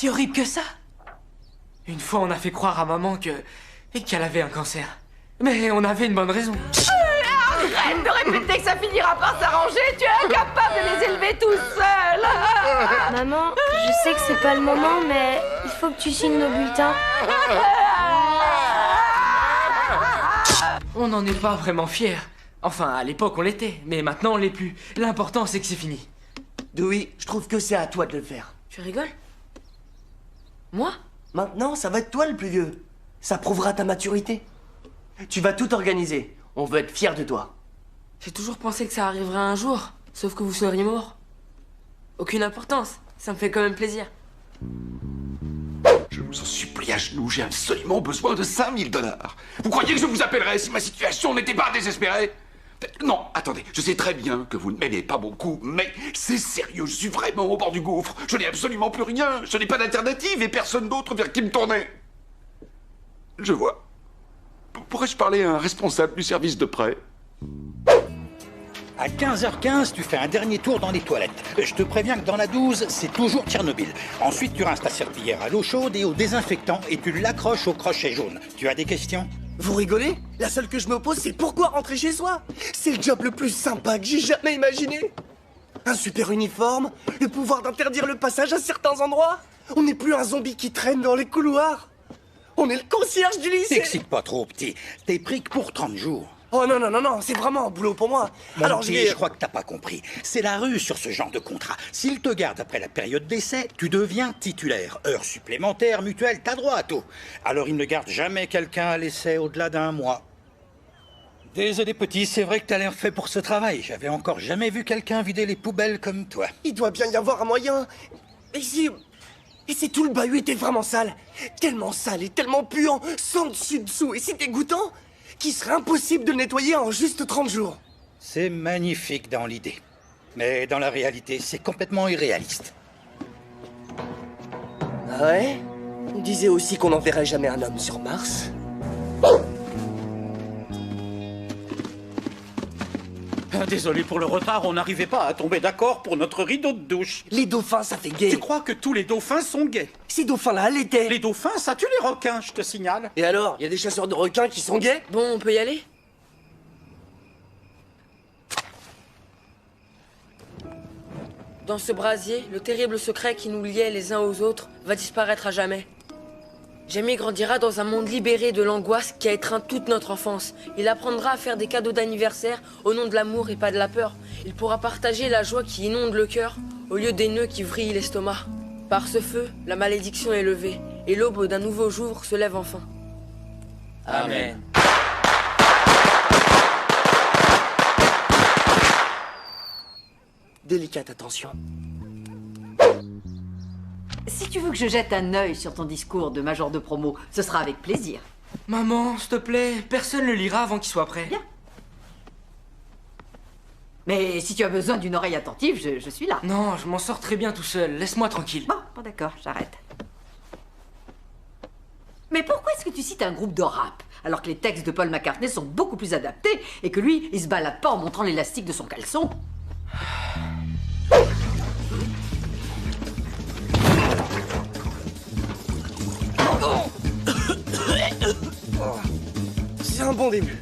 Si horrible que ça? Une fois, on a fait croire à maman qu'elle avait un cancer. Mais on avait une bonne raison. Arrête de répéter que ça finira par s'arranger. Tu es incapable de les élever tout seul. Maman, je sais que c'est pas le moment, mais il faut que tu signes nos bulletins. On n'en est pas vraiment fiers. Enfin, à l'époque, on l'était, mais maintenant, on l'est plus. L'important, c'est que c'est fini. Dewey, je trouve que c'est à toi de le faire. Tu rigoles? Moi? Maintenant, ça va être toi le plus vieux. Ça prouvera ta maturité. Tu vas tout organiser. On veut être fiers de toi. J'ai toujours pensé que ça arriverait un jour, sauf que vous seriez mort. Aucune importance, ça me fait quand même plaisir. Je vous en supplie à genoux, j'ai absolument besoin de 5000 $. Vous croyez que je vous appellerais si ma situation n'était pas désespérée? Non, attendez, je sais très bien que vous ne m'aimez pas beaucoup, mais c'est sérieux, je suis vraiment au bord du gouffre. Je n'ai absolument plus rien, je n'ai pas d'alternative et personne d'autre vers qui me tourner. Je vois. Pourrais-je parler à un responsable du service de prêt? À 15h15, tu fais un dernier tour dans les toilettes. Je te préviens que dans la 12, c'est toujours Tchernobyl. Ensuite, tu rinces ta serpillière à l'eau chaude et au désinfectant et tu l'accroches au crochet jaune. Tu as des questions? Vous rigolez? La seule que je me pose, c'est pourquoi rentrer chez soi? C'est le job le plus sympa que j'ai jamais imaginé. Un super uniforme, le pouvoir d'interdire le passage à certains endroits. On n'est plus un zombie qui traîne dans les couloirs. On est le concierge du lycée. T'excites pas trop, petit. T'es pris que pour 30 jours. Oh non, non, non, non, c'est vraiment un boulot pour moi. Mon Alors petit, je crois que t'as pas compris. C'est la rue sur ce genre de contrat. S'il te garde après la période d'essai, tu deviens titulaire. Heures supplémentaires, mutuelles, t'as droit à tout. Alors il ne garde jamais quelqu'un à l'essai au-delà d'un mois. Désolé petit, c'est vrai que t'as l'air fait pour ce travail. J'avais encore jamais vu quelqu'un vider les poubelles comme toi. Il doit bien y avoir un moyen. Et si tout le bahut était vraiment sale, tellement sale et tellement puant, sans dessus-dessous et si dégoûtant, qu'il serait impossible de le nettoyer en juste 30 jours. C'est magnifique dans l'idée. Mais dans la réalité, c'est complètement irréaliste. Ah ouais? On disait aussi qu'on n'enverrait jamais un homme sur Mars. Désolé pour le retard, on n'arrivait pas à tomber d'accord pour notre rideau de douche. Les dauphins, ça fait gay. Tu crois que tous les dauphins sont gays? Ces dauphins-là l'étaient. Les dauphins, ça tue les requins, je te signale. Et alors, il y a des chasseurs de requins qui sont gays? Bon, on peut y aller? Dans ce brasier, le terrible secret qui nous liait les uns aux autres va disparaître à jamais. Jamie grandira dans un monde libéré de l'angoisse qui a étreint toute notre enfance. Il apprendra à faire des cadeaux d'anniversaire au nom de l'amour et pas de la peur. Il pourra partager la joie qui inonde le cœur au lieu des nœuds qui vrillent l'estomac. Par ce feu, la malédiction est levée et l'aube d'un nouveau jour se lève enfin. Amen. Délicate attention. Si tu veux que je jette un œil sur ton discours de major de promo, ce sera avec plaisir. Maman, s'il te plaît, personne le lira avant qu'il soit prêt. Bien. Mais si tu as besoin d'une oreille attentive, je suis là. Non, je m'en sors très bien tout seul, laisse-moi tranquille. Bon, d'accord, j'arrête. Mais pourquoi est-ce que tu cites un groupe de rap, alors que les textes de Paul McCartney sont beaucoup plus adaptés, et que lui, il se balade pas en montrant l'élastique de son caleçon? C'est un bon début.